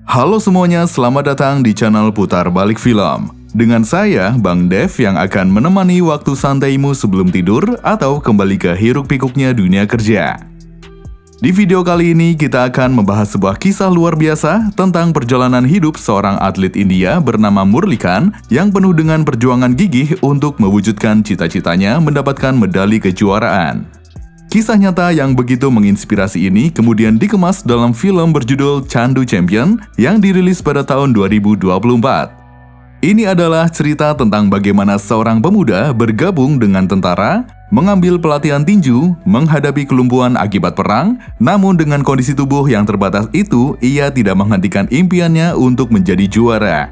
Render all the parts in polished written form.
Halo semuanya, selamat datang di channel Putar Balik Film. Dengan saya, Bang Dev yang akan menemani waktu santaimu sebelum tidur atau kembali ke hiruk-pikuknya dunia kerja. Di video kali ini kita akan membahas sebuah kisah luar biasa tentang perjalanan hidup seorang atlet India bernama Murli Khan yang penuh dengan perjuangan gigih untuk mewujudkan cita-citanya mendapatkan medali kejuaraan. Kisah nyata yang begitu menginspirasi ini kemudian dikemas dalam film berjudul Chandu Champion yang dirilis pada tahun 2024. Ini adalah cerita tentang bagaimana seorang pemuda bergabung dengan tentara, mengambil pelatihan tinju, menghadapi kelumpuhan akibat perang, namun dengan kondisi tubuh yang terbatas itu, ia tidak menghentikan impiannya untuk menjadi juara.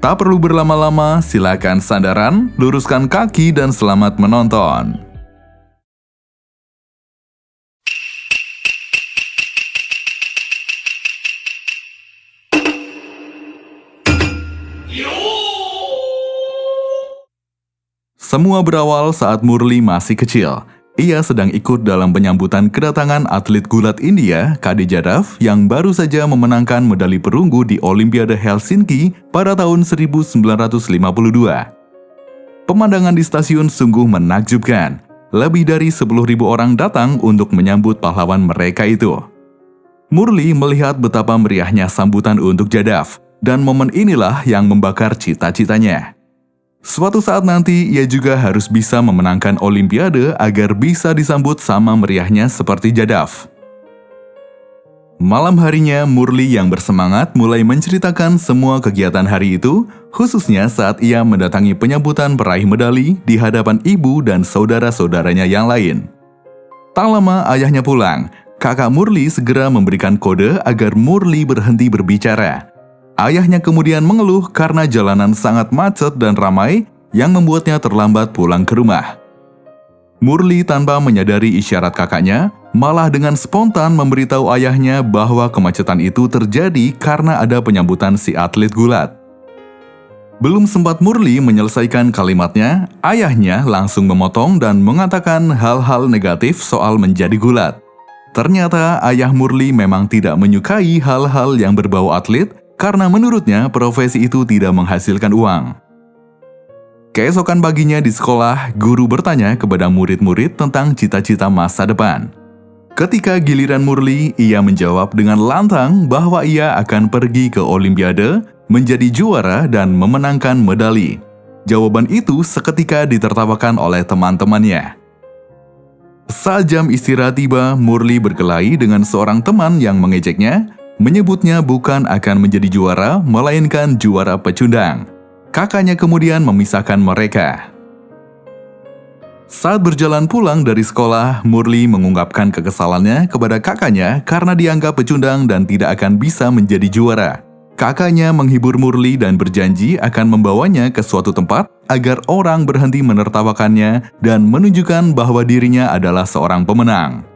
Tak perlu berlama-lama, silakan sandaran, luruskan kaki dan selamat menonton. Semua berawal saat Murli masih kecil. Ia sedang ikut dalam penyambutan kedatangan atlet gulat India, Kade Jadhav, yang baru saja memenangkan medali perunggu di Olimpiade Helsinki pada tahun 1952. Pemandangan di stasiun sungguh menakjubkan. Lebih dari 10.000 orang datang untuk menyambut pahlawan mereka itu. Murli melihat betapa meriahnya sambutan untuk Jadhav, dan momen inilah yang membakar cita-citanya. Suatu saat nanti, ia juga harus bisa memenangkan Olimpiade agar bisa disambut sama meriahnya seperti Jadhav. Malam harinya, Murli yang bersemangat mulai menceritakan semua kegiatan hari itu, khususnya saat ia mendatangi penyambutan peraih medali di hadapan ibu dan saudara-saudaranya yang lain. Tak lama ayahnya pulang, kakak Murli segera memberikan kode agar Murli berhenti berbicara. Ayahnya kemudian mengeluh karena jalanan sangat macet dan ramai yang membuatnya terlambat pulang ke rumah. Murli tanpa menyadari isyarat kakaknya, malah dengan spontan memberitahu ayahnya bahwa kemacetan itu terjadi karena ada penyambutan si atlet gulat. Belum sempat Murli menyelesaikan kalimatnya, ayahnya langsung memotong dan mengatakan hal-hal negatif soal menjadi gulat. Ternyata ayah Murli memang tidak menyukai hal-hal yang berbau atlet, karena menurutnya profesi itu tidak menghasilkan uang. Keesokan paginya di sekolah, guru bertanya kepada murid-murid tentang cita-cita masa depan. Ketika giliran Murli, ia menjawab dengan lantang bahwa ia akan pergi ke Olimpiade, menjadi juara dan memenangkan medali. Jawaban itu seketika ditertawakan oleh teman-temannya. Saat jam istirahat tiba, Murli berkelahi dengan seorang teman yang mengejeknya, menyebutnya bukan akan menjadi juara, melainkan juara pecundang. Kakaknya kemudian memisahkan mereka. Saat berjalan pulang dari sekolah, Murli mengungkapkan kekesalannya kepada kakaknya karena dianggap pecundang dan tidak akan bisa menjadi juara. Kakaknya menghibur Murli dan berjanji akan membawanya ke suatu tempat agar orang berhenti menertawakannya dan menunjukkan bahwa dirinya adalah seorang pemenang.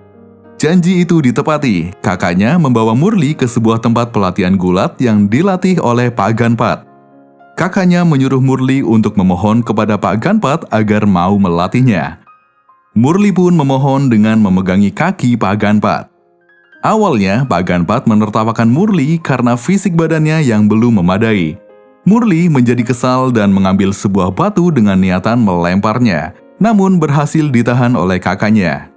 Janji itu ditepati, kakaknya membawa Murli ke sebuah tempat pelatihan gulat yang dilatih oleh Pak Ganpat. Kakaknya menyuruh Murli untuk memohon kepada Pak Ganpat agar mau melatihnya. Murli pun memohon dengan memegangi kaki Pak Ganpat. Awalnya, Pak Ganpat menertawakan Murli karena fisik badannya yang belum memadai. Murli menjadi kesal dan mengambil sebuah batu dengan niatan melemparnya, namun berhasil ditahan oleh kakaknya.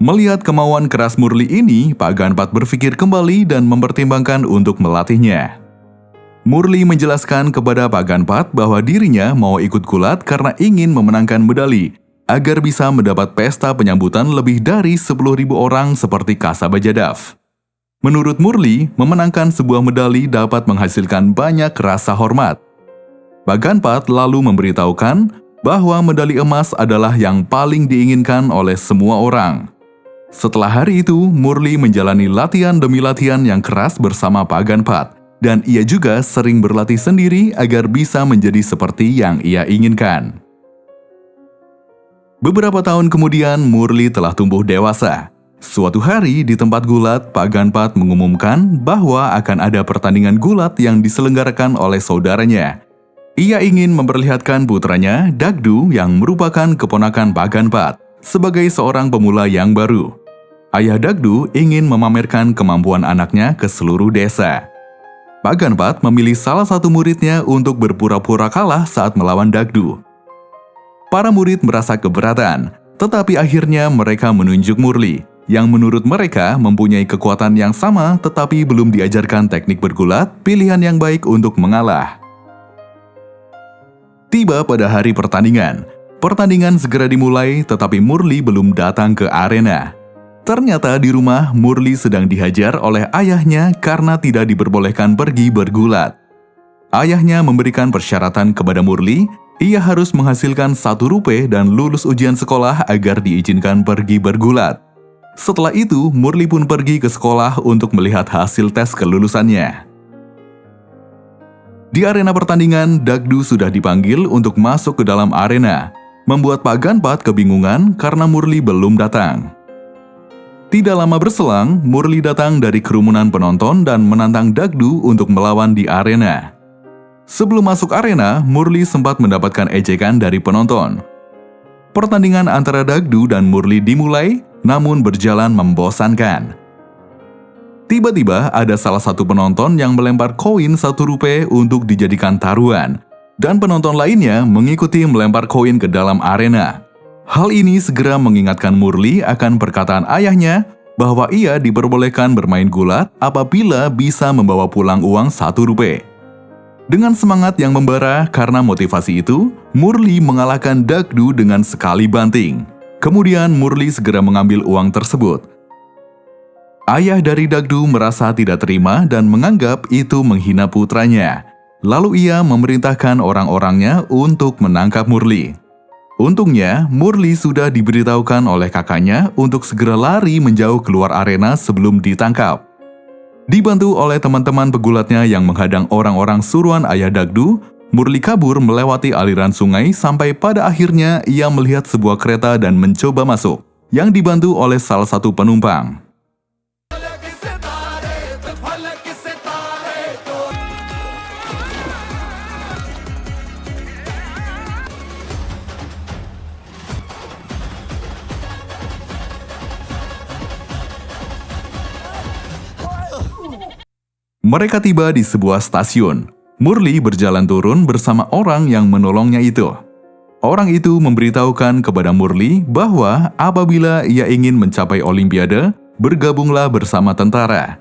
Melihat kemauan keras Murli ini, Pak Ganpat berpikir kembali dan mempertimbangkan untuk melatihnya. Murli menjelaskan kepada Pak Ganpat bahwa dirinya mau ikut gulat karena ingin memenangkan medali, agar bisa mendapat pesta penyambutan lebih dari 10.000 orang seperti Kasaba Jadhav. Menurut Murli, memenangkan sebuah medali dapat menghasilkan banyak rasa hormat. Pak Ganpat lalu memberitahukan bahwa medali emas adalah yang paling diinginkan oleh semua orang. Setelah hari itu, Murli menjalani latihan demi latihan yang keras bersama Pak Ganpat, dan ia juga sering berlatih sendiri agar bisa menjadi seperti yang ia inginkan. Beberapa tahun kemudian, Murli telah tumbuh dewasa. Suatu hari di tempat gulat, Pak Ganpat mengumumkan bahwa akan ada pertandingan gulat yang diselenggarakan oleh saudaranya. Ia ingin memperlihatkan putranya, Dagdu, yang merupakan keponakan Pak Ganpat, sebagai seorang pemula yang baru. Ayah Dagdu ingin memamerkan kemampuan anaknya ke seluruh desa. Pak Ganpat memilih salah satu muridnya untuk berpura-pura kalah saat melawan Dagdu. Para murid merasa keberatan, tetapi akhirnya mereka menunjuk Murli, yang menurut mereka mempunyai kekuatan yang sama tetapi belum diajarkan teknik bergulat, pilihan yang baik untuk mengalah. Tiba pada hari pertandingan. Pertandingan segera dimulai, tetapi Murli belum datang ke arena. Ternyata di rumah, Murli sedang dihajar oleh ayahnya karena tidak diperbolehkan pergi bergulat. Ayahnya memberikan persyaratan kepada Murli, ia harus menghasilkan 1 rupiah dan lulus ujian sekolah agar diizinkan pergi bergulat. Setelah itu, Murli pun pergi ke sekolah untuk melihat hasil tes kelulusannya. Di arena pertandingan, Dagdu sudah dipanggil untuk masuk ke dalam arena, membuat Pak Ganpat kebingungan karena Murli belum datang. Tidak lama berselang, Murli datang dari kerumunan penonton dan menantang Dagdu untuk melawan di arena. Sebelum masuk arena, Murli sempat mendapatkan ejekan dari penonton. Pertandingan antara Dagdu dan Murli dimulai, namun berjalan membosankan. Tiba-tiba ada salah satu penonton yang melempar koin 1 rupiah untuk dijadikan taruhan, dan penonton lainnya mengikuti melempar koin ke dalam arena. Hal ini segera mengingatkan Murli akan perkataan ayahnya bahwa ia diperbolehkan bermain gulat apabila bisa membawa pulang uang 1 rupiah. Dengan semangat yang membara karena motivasi itu, Murli mengalahkan Dagdu dengan sekali banting. Kemudian Murli segera mengambil uang tersebut. Ayah dari Dagdu merasa tidak terima dan menganggap itu menghina putranya. Lalu ia memerintahkan orang-orangnya untuk menangkap Murli. Untungnya, Murli sudah diberitahukan oleh kakaknya untuk segera lari menjauh keluar arena sebelum ditangkap. Dibantu oleh teman-teman pegulatnya yang menghadang orang-orang suruhan ayah Dagdu, Murli kabur melewati aliran sungai sampai pada akhirnya ia melihat sebuah kereta dan mencoba masuk, yang dibantu oleh salah satu penumpang. Mereka tiba di sebuah stasiun. Murli berjalan turun bersama orang yang menolongnya itu. Orang itu memberitahukan kepada Murli bahwa apabila ia ingin mencapai Olimpiade, bergabunglah bersama tentara.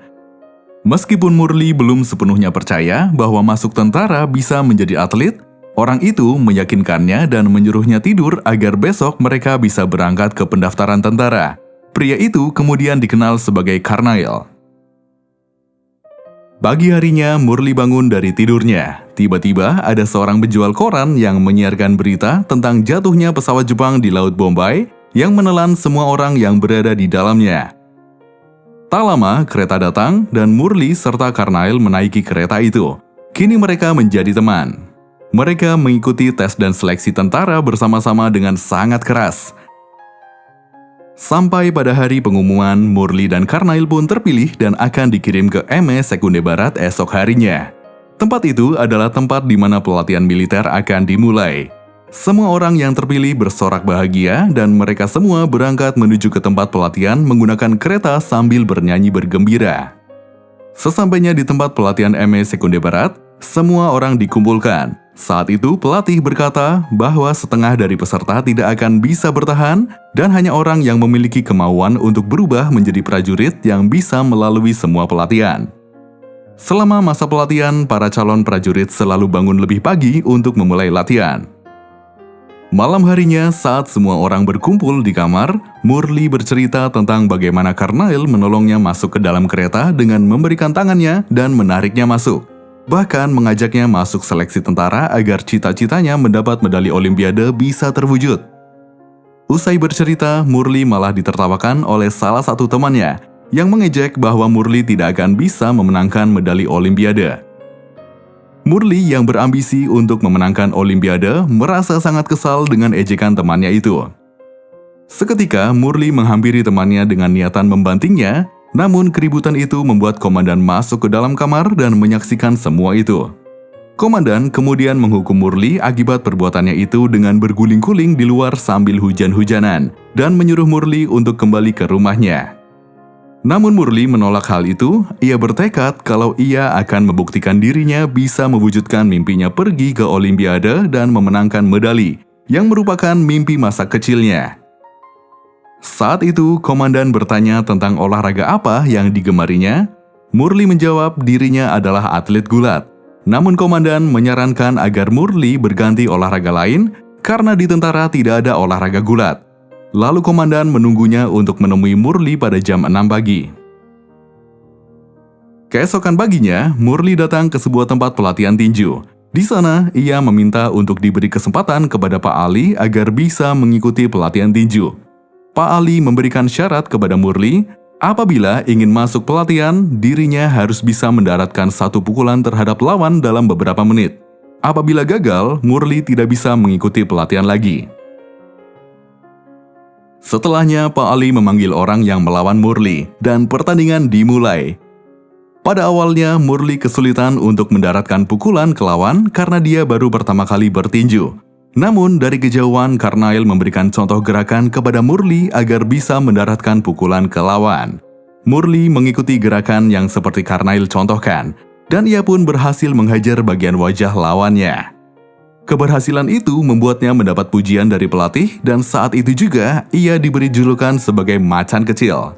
Meskipun Murli belum sepenuhnya percaya bahwa masuk tentara bisa menjadi atlet, orang itu meyakinkannya dan menyuruhnya tidur agar besok mereka bisa berangkat ke pendaftaran tentara. Pria itu kemudian dikenal sebagai Karnail. Pagi harinya, Murli bangun dari tidurnya. Tiba-tiba ada seorang penjual koran yang menyiarkan berita tentang jatuhnya pesawat Jepang di Laut Bombay yang menelan semua orang yang berada di dalamnya. Tak lama, kereta datang dan Murli serta Karnail menaiki kereta itu. Kini mereka menjadi teman. Mereka mengikuti tes dan seleksi tentara bersama-sama dengan sangat keras. Sampai pada hari pengumuman, Murli dan Karnail pun terpilih dan akan dikirim ke MS Sekunde Barat esok harinya. Tempat itu adalah tempat di mana pelatihan militer akan dimulai. Semua orang yang terpilih bersorak bahagia dan mereka semua berangkat menuju ke tempat pelatihan menggunakan kereta sambil bernyanyi bergembira. Sesampainya di tempat pelatihan MS Sekunde Barat, semua orang dikumpulkan. Saat itu pelatih berkata bahwa setengah dari peserta tidak akan bisa bertahan dan hanya orang yang memiliki kemauan untuk berubah menjadi prajurit yang bisa melalui semua pelatihan. Selama masa pelatihan, para calon prajurit selalu bangun lebih pagi untuk memulai latihan. Malam harinya, saat semua orang berkumpul di kamar, Murli bercerita tentang bagaimana Karnail menolongnya masuk ke dalam kereta dengan memberikan tangannya dan menariknya masuk. Bahkan mengajaknya masuk seleksi tentara agar cita-citanya mendapat medali Olimpiade bisa terwujud. Usai bercerita, Murli malah ditertawakan oleh salah satu temannya yang mengejek bahwa Murli tidak akan bisa memenangkan medali Olimpiade. Murli yang berambisi untuk memenangkan Olimpiade merasa sangat kesal dengan ejekan temannya itu. Seketika, Murli menghampiri temannya dengan niatan membantingnya. Namun keributan itu membuat komandan masuk ke dalam kamar dan menyaksikan semua itu. Komandan kemudian menghukum Murli akibat perbuatannya itu dengan berguling-guling di luar sambil hujan-hujanan dan menyuruh Murli untuk kembali ke rumahnya. Namun Murli menolak hal itu. Ia bertekad kalau ia akan membuktikan dirinya bisa mewujudkan mimpinya pergi ke Olimpiade dan memenangkan medali, yang merupakan mimpi masa kecilnya. Saat itu, komandan bertanya tentang olahraga apa yang digemarinya. Murli menjawab dirinya adalah atlet gulat. Namun komandan menyarankan agar Murli berganti olahraga lain karena di tentara tidak ada olahraga gulat. Lalu komandan menunggunya untuk menemui Murli pada jam 6 pagi. Keesokan paginya, Murli datang ke sebuah tempat pelatihan tinju. Di sana, ia meminta untuk diberi kesempatan kepada Pak Ali agar bisa mengikuti pelatihan tinju. Pak Ali memberikan syarat kepada Murli, apabila ingin masuk pelatihan, dirinya harus bisa mendaratkan satu pukulan terhadap lawan dalam beberapa menit. Apabila gagal, Murli tidak bisa mengikuti pelatihan lagi. Setelahnya, Pak Ali memanggil orang yang melawan Murli, dan pertandingan dimulai. Pada awalnya, Murli kesulitan untuk mendaratkan pukulan ke lawan karena dia baru pertama kali bertinju. Namun, dari kejauhan, Karnail memberikan contoh gerakan kepada Murli agar bisa mendaratkan pukulan ke lawan. Murli mengikuti gerakan yang seperti Karnail contohkan, dan ia pun berhasil menghajar bagian wajah lawannya. Keberhasilan itu membuatnya mendapat pujian dari pelatih dan saat itu juga ia diberi julukan sebagai macan kecil.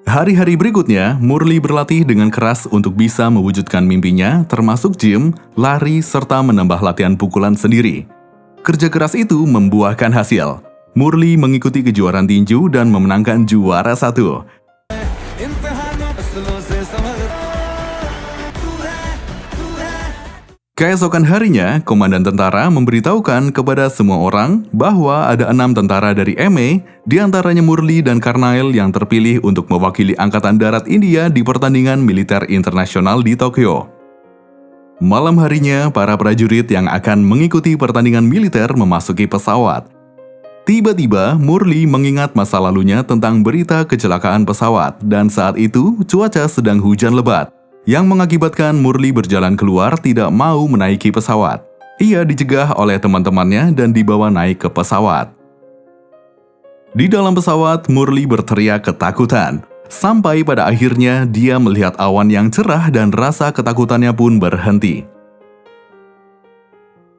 Hari-hari berikutnya, Murli berlatih dengan keras untuk bisa mewujudkan mimpinya, termasuk gym, lari, serta menambah latihan pukulan sendiri. Kerja keras itu membuahkan hasil. Murli mengikuti kejuaraan tinju dan memenangkan juara 1. Keesokan harinya, komandan tentara memberitahukan kepada semua orang bahwa ada 6 tentara dari MA, diantaranya Murli dan Karnail yang terpilih untuk mewakili Angkatan Darat India di pertandingan militer internasional di Tokyo. Malam harinya, para prajurit yang akan mengikuti pertandingan militer memasuki pesawat. Tiba-tiba, Murli mengingat masa lalunya tentang berita kecelakaan pesawat dan saat itu cuaca sedang hujan lebat, yang mengakibatkan Murli berjalan keluar tidak mau menaiki pesawat. Ia dicegah oleh teman-temannya dan dibawa naik ke pesawat. Di dalam pesawat, Murli berteriak ketakutan. Sampai pada akhirnya dia melihat awan yang cerah dan rasa ketakutannya pun berhenti.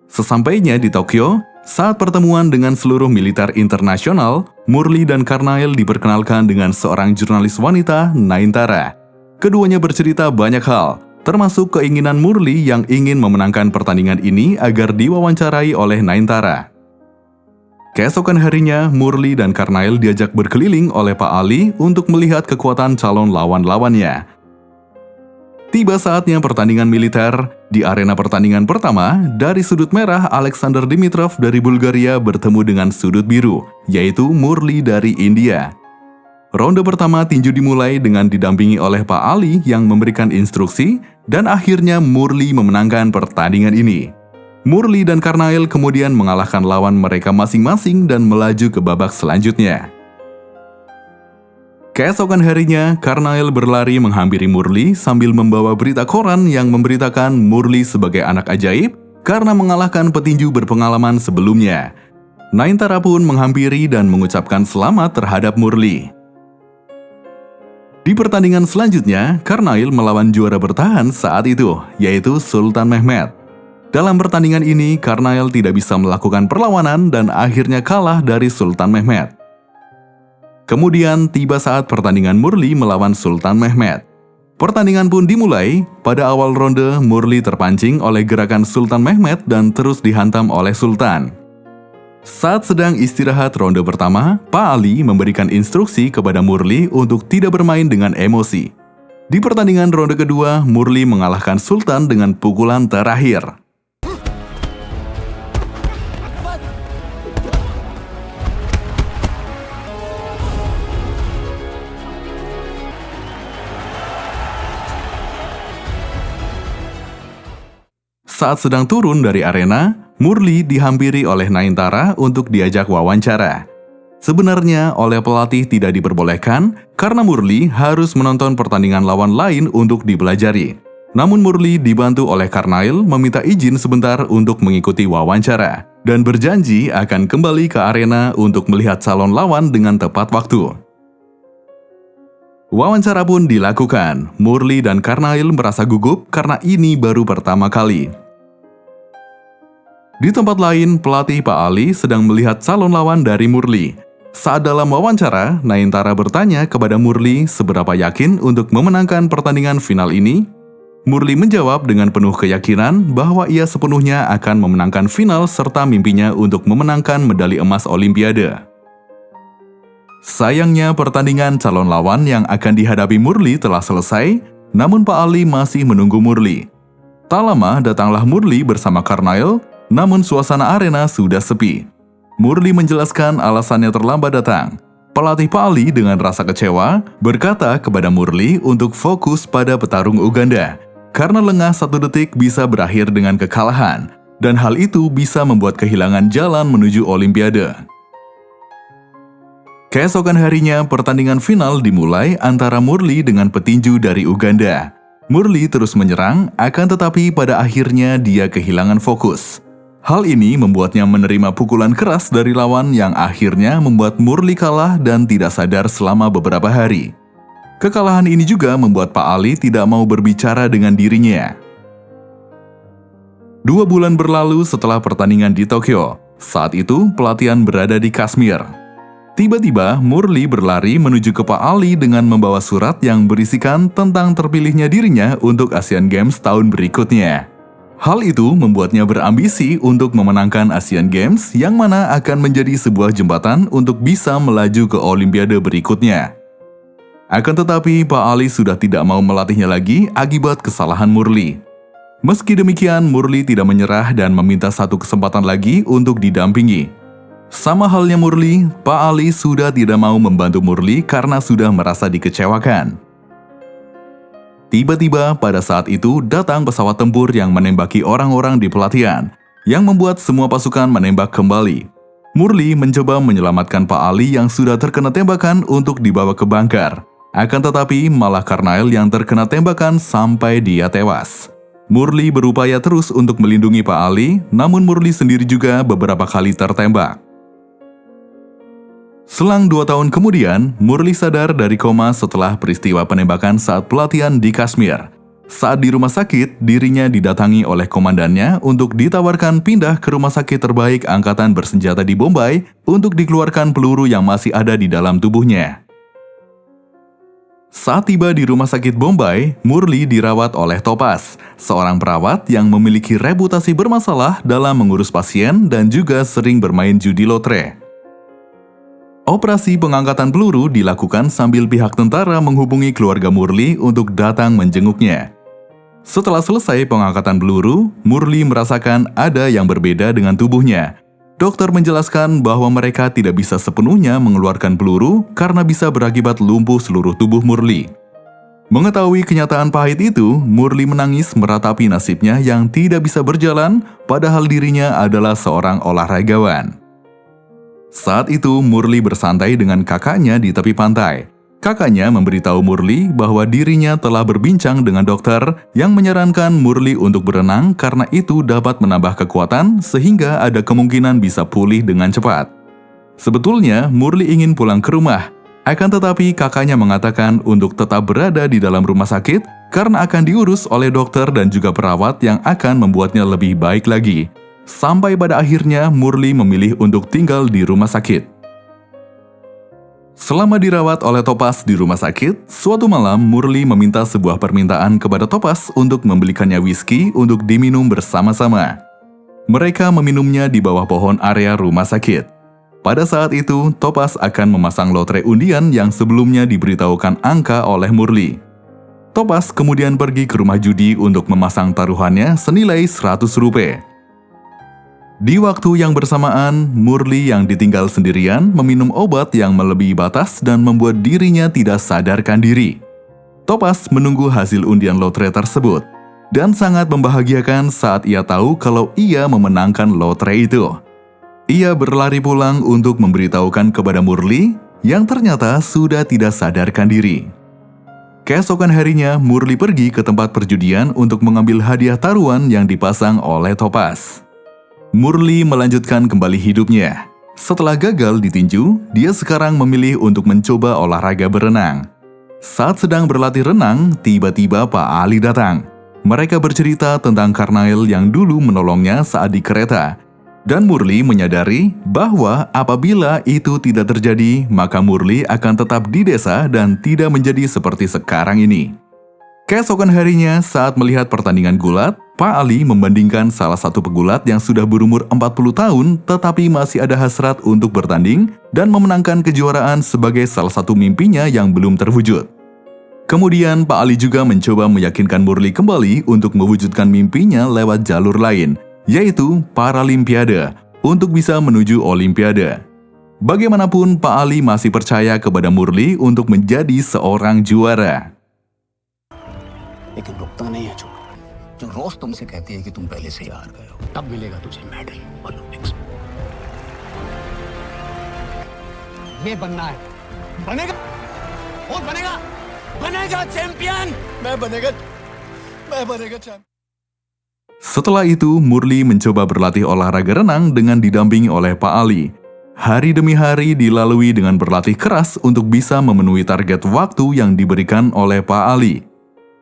Sesampainya di Tokyo, saat pertemuan dengan seluruh militer internasional, Murli dan Karnail diperkenalkan dengan seorang jurnalis wanita, Naintara. Keduanya bercerita banyak hal, termasuk keinginan Murli yang ingin memenangkan pertandingan ini agar diwawancarai oleh Naintara. Keesokan harinya, Murli dan Karnail diajak berkeliling oleh Pak Ali untuk melihat kekuatan calon lawan-lawannya. Tiba saatnya pertandingan militer. Di arena pertandingan pertama, dari sudut merah Alexander Dimitrov dari Bulgaria bertemu dengan sudut biru, yaitu Murli dari India. Ronde pertama tinju dimulai dengan didampingi oleh Pak Ali yang memberikan instruksi dan akhirnya Murli memenangkan pertandingan ini. Murli dan Karnail kemudian mengalahkan lawan mereka masing-masing dan melaju ke babak selanjutnya. Keesokan harinya, Karnail berlari menghampiri Murli sambil membawa berita koran yang memberitakan Murli sebagai anak ajaib karena mengalahkan petinju berpengalaman sebelumnya. Naintara pun menghampiri dan mengucapkan selamat terhadap Murli. Di pertandingan selanjutnya, Karnail melawan juara bertahan saat itu, yaitu Sultan Mehmet. Dalam pertandingan ini, Karnail tidak bisa melakukan perlawanan dan akhirnya kalah dari Sultan Mehmet. Kemudian tiba saat pertandingan Murli melawan Sultan Mehmet. Pertandingan pun dimulai. Pada awal ronde, Murli terpancing oleh gerakan Sultan Mehmet dan terus dihantam oleh Sultan. Saat sedang istirahat ronde pertama, Pak Ali memberikan instruksi kepada Murli untuk tidak bermain dengan emosi. Di pertandingan ronde kedua, Murli mengalahkan Sultan dengan pukulan terakhir. Saat sedang turun dari arena, Murli dihampiri oleh Naintara untuk diajak wawancara. Sebenarnya oleh pelatih tidak diperbolehkan karena Murli harus menonton pertandingan lawan lain untuk dipelajari. Namun Murli dibantu oleh Karnail meminta izin sebentar untuk mengikuti wawancara dan berjanji akan kembali ke arena untuk melihat calon lawan dengan tepat waktu. Wawancara pun dilakukan. Murli dan Karnail merasa gugup karena ini baru pertama kali. Di tempat lain, pelatih Pak Ali sedang melihat calon lawan dari Murli. Saat dalam wawancara, Nayantara bertanya kepada Murli seberapa yakin untuk memenangkan pertandingan final ini. Murli menjawab dengan penuh keyakinan bahwa ia sepenuhnya akan memenangkan final serta mimpinya untuk memenangkan medali emas Olimpiade. Sayangnya pertandingan calon lawan yang akan dihadapi Murli telah selesai, namun Pak Ali masih menunggu Murli. Tak lama datanglah Murli bersama Karnail, namun suasana arena sudah sepi. Murli menjelaskan alasannya terlambat datang. Pelatih Pak Ali dengan rasa kecewa berkata kepada Murli untuk fokus pada petarung Uganda, karena lengah 1 detik bisa berakhir dengan kekalahan, dan hal itu bisa membuat kehilangan jalan menuju Olimpiade. Keesokan harinya, pertandingan final dimulai antara Murli dengan petinju dari Uganda. Murli terus menyerang, akan tetapi pada akhirnya dia kehilangan fokus. Hal ini membuatnya menerima pukulan keras dari lawan yang akhirnya membuat Murli kalah dan tidak sadar selama beberapa hari. Kekalahan ini juga membuat Pak Ali tidak mau berbicara dengan dirinya. 2 bulan berlalu setelah pertandingan di Tokyo. Saat itu, pelatihan berada di Kashmir. Tiba-tiba, Murli berlari menuju ke Pak Ali dengan membawa surat yang berisikan tentang terpilihnya dirinya untuk Asian Games tahun berikutnya. Hal itu membuatnya berambisi untuk memenangkan Asian Games yang mana akan menjadi sebuah jembatan untuk bisa melaju ke Olimpiade berikutnya. Akan tetapi, Pak Ali sudah tidak mau melatihnya lagi akibat kesalahan Murli. Meski demikian, Murli tidak menyerah dan meminta 1 kesempatan lagi untuk didampingi. Sama halnya Murli, Pak Ali sudah tidak mau membantu Murli karena sudah merasa dikecewakan. Tiba-tiba pada saat itu datang pesawat tempur yang menembaki orang-orang di pelatihan, yang membuat semua pasukan menembak kembali. Murli mencoba menyelamatkan Pak Ali yang sudah terkena tembakan untuk dibawa ke bunker. Akan tetapi malah Karnail yang terkena tembakan sampai dia tewas. Murli berupaya terus untuk melindungi Pak Ali, namun Murli sendiri juga beberapa kali tertembak. Selang 2 tahun kemudian, Murli sadar dari koma setelah peristiwa penembakan saat pelatihan di Kashmir. Saat di rumah sakit, dirinya didatangi oleh komandannya untuk ditawarkan pindah ke rumah sakit terbaik angkatan bersenjata di Bombay untuk dikeluarkan peluru yang masih ada di dalam tubuhnya. Saat tiba di rumah sakit Bombay, Murli dirawat oleh Topaz, seorang perawat yang memiliki reputasi bermasalah dalam mengurus pasien dan juga sering bermain judi lotre. Operasi pengangkatan peluru dilakukan sambil pihak tentara menghubungi keluarga Murli untuk datang menjenguknya. Setelah selesai pengangkatan peluru, Murli merasakan ada yang berbeda dengan tubuhnya. Dokter menjelaskan bahwa mereka tidak bisa sepenuhnya mengeluarkan peluru karena bisa berakibat lumpuh seluruh tubuh Murli. Mengetahui kenyataan pahit itu, Murli menangis meratapi nasibnya yang tidak bisa berjalan, padahal dirinya adalah seorang olahragawan. Saat itu, Murli bersantai dengan kakaknya di tepi pantai. Kakaknya memberitahu Murli bahwa dirinya telah berbincang dengan dokter yang menyarankan Murli untuk berenang karena itu dapat menambah kekuatan sehingga ada kemungkinan bisa pulih dengan cepat. Sebetulnya, Murli ingin pulang ke rumah. Akan tetapi kakaknya mengatakan untuk tetap berada di dalam rumah sakit karena akan diurus oleh dokter dan juga perawat yang akan membuatnya lebih baik lagi. Sampai pada akhirnya Murli memilih untuk tinggal di rumah sakit. Selama dirawat oleh Topaz di rumah sakit, suatu malam Murli meminta sebuah permintaan kepada Topaz untuk membelikannya whisky untuk diminum bersama-sama. Mereka meminumnya di bawah pohon area rumah sakit. Pada saat itu, Topaz akan memasang lotre undian yang sebelumnya diberitahukan angka oleh Murli. Topaz kemudian pergi ke rumah judi untuk memasang taruhannya senilai Rp100. Di waktu yang bersamaan, Murli yang ditinggal sendirian meminum obat yang melebihi batas dan membuat dirinya tidak sadarkan diri. Topaz menunggu hasil undian lotre tersebut, dan sangat membahagiakan saat ia tahu kalau ia memenangkan lotre itu. Ia berlari pulang untuk memberitahukan kepada Murli yang ternyata sudah tidak sadarkan diri. Keesokan harinya, Murli pergi ke tempat perjudian untuk mengambil hadiah taruhan yang dipasang oleh Topaz. Murli melanjutkan kembali hidupnya. Setelah gagal ditinju, dia sekarang memilih untuk mencoba olahraga berenang. Saat sedang berlatih renang, tiba-tiba Pak Ali datang. Mereka bercerita tentang Karnail yang dulu menolongnya saat di kereta. Dan Murli menyadari bahwa apabila itu tidak terjadi, maka Murli akan tetap di desa dan tidak menjadi seperti sekarang ini. Keesokan harinya, saat melihat pertandingan gulat, Pak Ali membandingkan salah satu pegulat yang sudah berumur 40 tahun tetapi masih ada hasrat untuk bertanding dan memenangkan kejuaraan sebagai salah satu mimpinya yang belum terwujud. Kemudian Pak Ali juga mencoba meyakinkan Murli kembali untuk mewujudkan mimpinya lewat jalur lain, yaitu Paralimpiade, untuk bisa menuju Olimpiade. Bagaimanapun, Pak Ali masih percaya kepada Murli untuk menjadi seorang juara. लेकिन रुकता नहीं है छोटू। जो रोज तुमसे कहती है कि तुम पहले से हार गए हो, तब मिलेगा तुझे मेडल ओलंपिक्स में। ये बनना है, बनेगा और बनेगा, बनेगा चैंपियन। मैं बनेगा champion. Setelah itu, Murli mencoba berlatih olahraga renang dengan didampingi oleh Pak Ali. Hari demi hari dilalui dengan berlatih keras untuk bisa memenuhi target waktu yang diberikan oleh Pak Ali.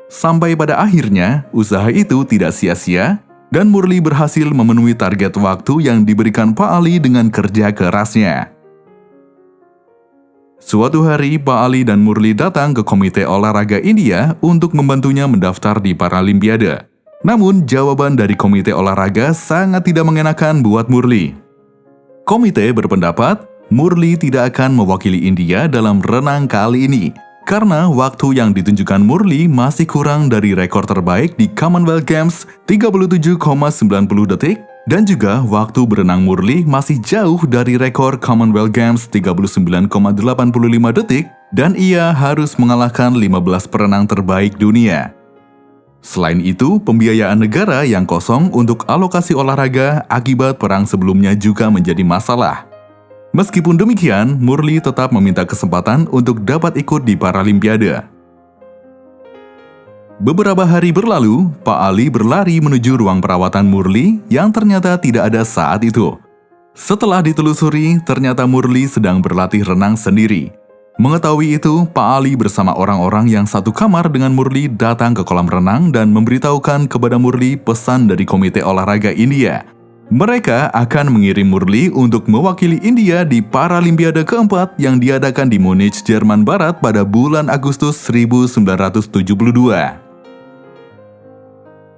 Sampai pada akhirnya, usaha itu tidak sia-sia, dan Murli berhasil memenuhi target waktu yang diberikan Pak Ali dengan kerja kerasnya. Suatu hari, Pak Ali dan Murli datang ke Komite Olahraga India untuk membantunya mendaftar di Paralimpiade. Namun, jawaban dari Komite Olahraga sangat tidak mengenakan buat Murli. Komite berpendapat, Murli tidak akan mewakili India dalam renang kali ini, karena waktu yang ditunjukkan Murli masih kurang dari rekor terbaik di Commonwealth Games 37,90 detik, dan juga waktu berenang Murli masih jauh dari rekor Commonwealth Games 39,85 detik, dan ia harus mengalahkan 15 perenang terbaik dunia. Selain itu, pembiayaan negara yang kosong untuk alokasi olahraga akibat perang sebelumnya juga menjadi masalah. Meskipun demikian, Murli tetap meminta kesempatan untuk dapat ikut di Paralimpiade. Beberapa hari berlalu, Pak Ali berlari menuju ruang perawatan Murli yang ternyata tidak ada saat itu. Setelah ditelusuri, ternyata Murli sedang berlatih renang sendiri. Mengetahui itu, Pak Ali bersama orang-orang yang satu kamar dengan Murli datang ke kolam renang dan memberitahukan kepada Murli pesan dari Komite Olahraga India. Mereka akan mengirim Murli untuk mewakili India di Paralimpiade keempat yang diadakan di Munich, Jerman Barat pada bulan Agustus 1972.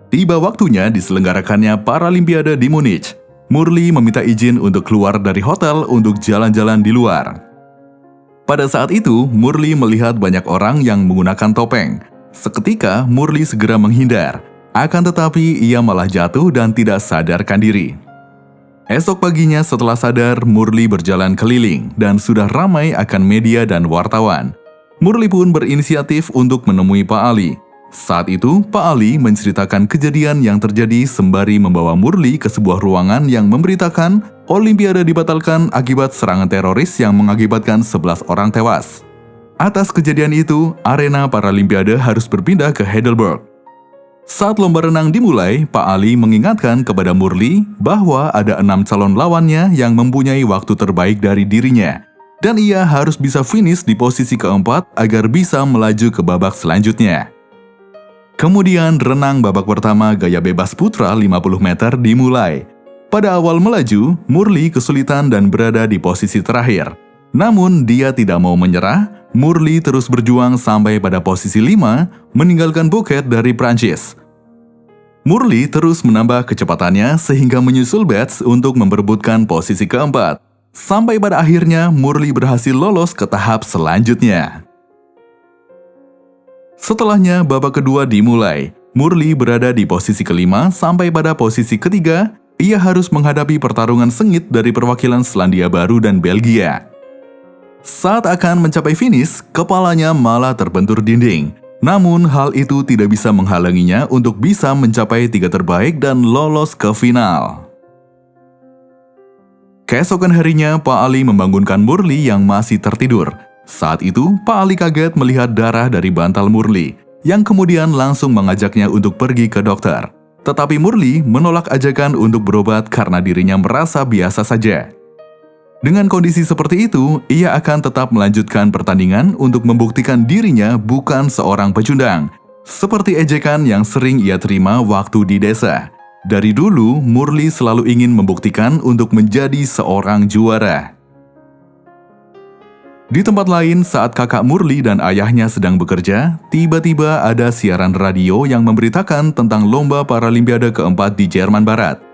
Tiba waktunya diselenggarakannya Paralimpiade di Munich. Murli meminta izin untuk keluar dari hotel untuk jalan-jalan di luar. Pada saat itu, Murli melihat banyak orang yang menggunakan topeng. Seketika, Murli segera menghindar. Akan tetapi, ia malah jatuh dan tidak sadarkan diri. Esok paginya setelah sadar, Murli berjalan keliling dan sudah ramai akan media dan wartawan. Murli pun berinisiatif untuk menemui Pak Ali. Saat itu, Pak Ali menceritakan kejadian yang terjadi sembari membawa Murli ke sebuah ruangan yang memberitakan Olimpiade dibatalkan akibat serangan teroris yang mengakibatkan 11 orang tewas. Atas kejadian itu, arena Paralimpiade harus berpindah ke Heidelberg. Saat lomba renang dimulai, Pak Ali mengingatkan kepada Murli bahwa ada 6 calon lawannya yang mempunyai waktu terbaik dari dirinya, dan ia harus bisa finish di posisi keempat agar bisa melaju ke babak selanjutnya. Kemudian renang babak pertama gaya bebas putra 50 meter dimulai. Pada awal melaju, Murli kesulitan dan berada di posisi terakhir. Namun dia tidak mau menyerah, Murli terus berjuang sampai pada posisi 5, meninggalkan Bouquet dari Prancis. Murli terus menambah kecepatannya sehingga menyusul Betts untuk memperebutkan posisi keempat. Sampai pada akhirnya Murli berhasil lolos ke tahap selanjutnya. Setelahnya babak kedua dimulai. Murli berada di posisi kelima sampai pada posisi ketiga, ia harus menghadapi pertarungan sengit dari perwakilan Selandia Baru dan Belgia. Saat akan mencapai finish, kepalanya malah terbentur dinding. Namun hal itu tidak bisa menghalanginya untuk bisa mencapai 3 terbaik dan lolos ke final. Keesokan harinya, Pak Ali membangunkan Murli yang masih tertidur. Saat itu, Pak Ali kaget melihat darah dari bantal Murli, yang kemudian langsung mengajaknya untuk pergi ke dokter. Tetapi Murli menolak ajakan untuk berobat karena dirinya merasa biasa saja. Dengan kondisi seperti itu, ia akan tetap melanjutkan pertandingan untuk membuktikan dirinya bukan seorang pecundang. Seperti ejekan yang sering ia terima waktu di desa. Dari dulu, Murli selalu ingin membuktikan untuk menjadi seorang juara. Di tempat lain, saat kakak Murli dan ayahnya sedang bekerja, tiba-tiba ada siaran radio yang memberitakan tentang lomba Paralimpiade keempat di Jerman Barat.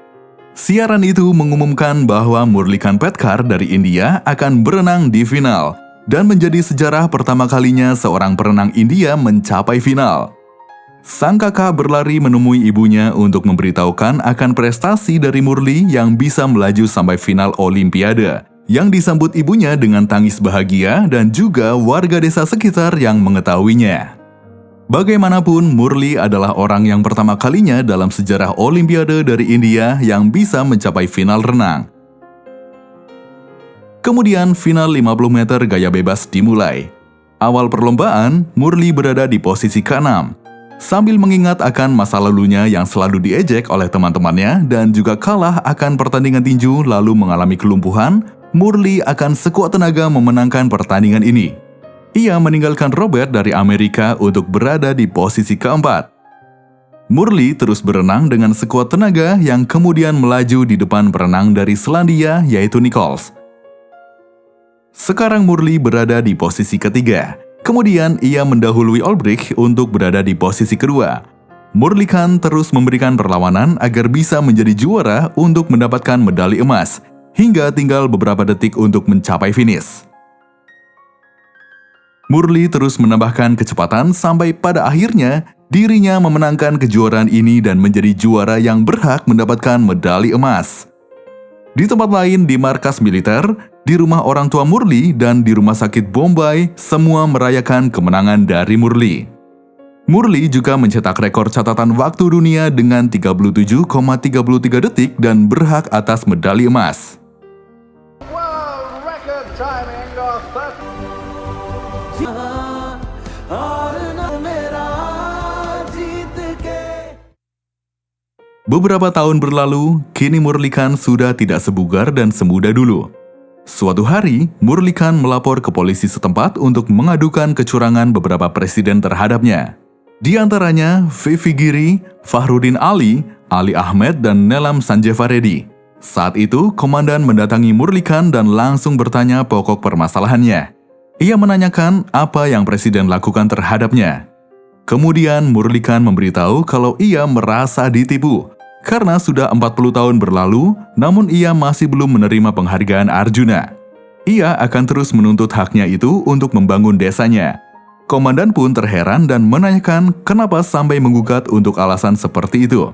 Siaran itu mengumumkan bahwa Murlikan Petkar dari India akan berenang di final dan menjadi sejarah pertama kalinya seorang perenang India mencapai final. Sang kakak berlari menemui ibunya untuk memberitahukan akan prestasi dari Murli yang bisa melaju sampai final Olimpiade, yang disambut ibunya dengan tangis bahagia dan juga warga desa sekitar yang mengetahuinya. Bagaimanapun, Murli adalah orang yang pertama kalinya dalam sejarah Olimpiade dari India yang bisa mencapai final renang. Kemudian, final 50 meter gaya bebas dimulai. Awal perlombaan, Murli berada di posisi ke-6. Sambil mengingat akan masa lalunya yang selalu diejek oleh teman-temannya dan juga kalah akan pertandingan tinju lalu mengalami kelumpuhan, Murli akan sekuat tenaga memenangkan pertandingan ini. Ia meninggalkan Robert dari Amerika untuk berada di posisi keempat. Murli terus berenang dengan sekuat tenaga yang kemudian melaju di depan perenang dari Selandia yaitu Nichols. Sekarang Murli berada di posisi ketiga. Kemudian ia mendahului Olbrich untuk berada di posisi kedua. Murlikan terus memberikan perlawanan agar bisa menjadi juara untuk mendapatkan medali emas, hingga tinggal beberapa detik untuk mencapai finish. Murli terus menambahkan kecepatan sampai pada akhirnya dirinya memenangkan kejuaraan ini dan menjadi juara yang berhak mendapatkan medali emas. Di tempat lain di markas militer, di rumah orang tua Murli dan di rumah sakit Bombay, semua merayakan kemenangan dari Murli. Murli juga mencetak rekor catatan waktu dunia dengan 37,33 detik dan berhak atas medali emas. World record timing of Beberapa tahun berlalu, kini Murlikan sudah tidak sebugar dan semuda dulu. Suatu hari, Murlikan melapor ke polisi setempat untuk mengadukan kecurangan beberapa presiden terhadapnya. Di antaranya Vivi Giri, Fahrudin Ali, Ali Ahmed, dan Nelam Sanjeva Reddy. Saat itu, komandan mendatangi Murlikan dan langsung bertanya pokok permasalahannya. Ia menanyakan apa yang presiden lakukan terhadapnya. Kemudian Murlikan memberitahu kalau ia merasa ditipu karena sudah 40 tahun berlalu, namun ia masih belum menerima penghargaan Arjuna. Ia akan terus menuntut haknya itu untuk membangun desanya. Komandan pun terheran dan menanyakan kenapa sampai menggugat untuk alasan seperti itu.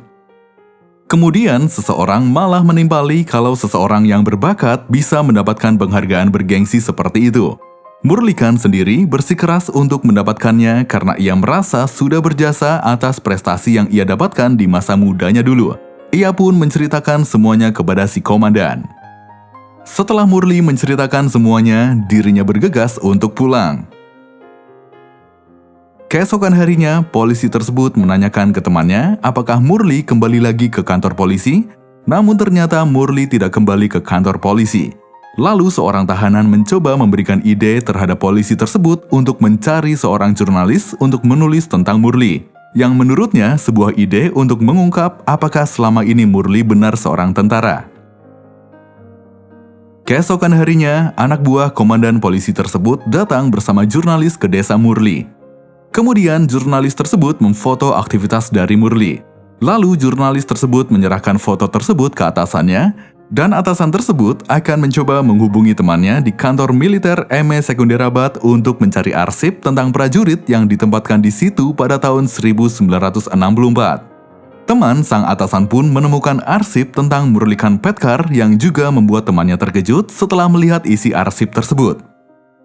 Kemudian seseorang malah menimpali kalau seseorang yang berbakat bisa mendapatkan penghargaan bergengsi seperti itu. Murlikan sendiri bersikeras untuk mendapatkannya karena ia merasa sudah berjasa atas prestasi yang ia dapatkan di masa mudanya dulu. Ia pun menceritakan semuanya kepada si komandan. Setelah Murli menceritakan semuanya, dirinya bergegas untuk pulang. Keesokan harinya, polisi tersebut menanyakan ke temannya apakah Murli kembali lagi ke kantor polisi, namun ternyata Murli tidak kembali ke kantor polisi. Lalu seorang tahanan mencoba memberikan ide terhadap polisi tersebut untuk mencari seorang jurnalis untuk menulis tentang Murli, yang menurutnya sebuah ide untuk mengungkap apakah selama ini Murli benar seorang tentara. Keesokan harinya, anak buah komandan polisi tersebut datang bersama jurnalis ke desa Murli. Kemudian jurnalis tersebut memfoto aktivitas dari Murli. Lalu jurnalis tersebut menyerahkan foto tersebut ke atasannya, dan atasan tersebut akan mencoba menghubungi temannya di kantor militer ME Secunderabad untuk mencari arsip tentang prajurit yang ditempatkan di situ pada tahun 1964. Teman sang atasan pun menemukan arsip tentang Murlikan Petkar yang juga membuat temannya terkejut setelah melihat isi arsip tersebut.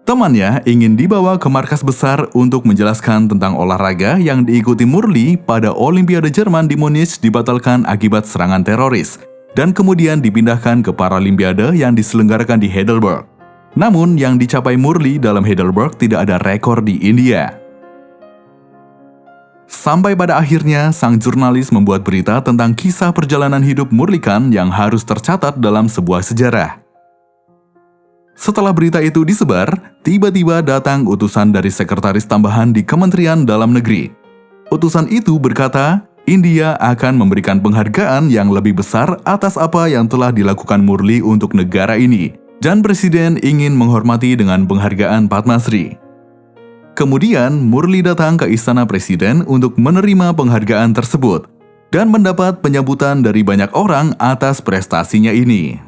Temannya ingin dibawa ke markas besar untuk menjelaskan tentang olahraga yang diikuti Murli pada Olimpiade Jerman di Munich dibatalkan akibat serangan teroris, dan kemudian dipindahkan ke Paralimpiade yang diselenggarakan di Heidelberg. Namun yang dicapai Murli dalam Heidelberg tidak ada rekor di India. Sampai pada akhirnya, sang jurnalis membuat berita tentang kisah perjalanan hidup Murlikan yang harus tercatat dalam sebuah sejarah. Setelah berita itu disebar, tiba-tiba datang utusan dari sekretaris tambahan di Kementerian Dalam Negeri. Utusan itu berkata, India akan memberikan penghargaan yang lebih besar atas apa yang telah dilakukan Murli untuk negara ini, dan Presiden ingin menghormati dengan penghargaan Padma Shri. Kemudian, Murli datang ke Istana Presiden untuk menerima penghargaan tersebut dan mendapat penyambutan dari banyak orang atas prestasinya ini.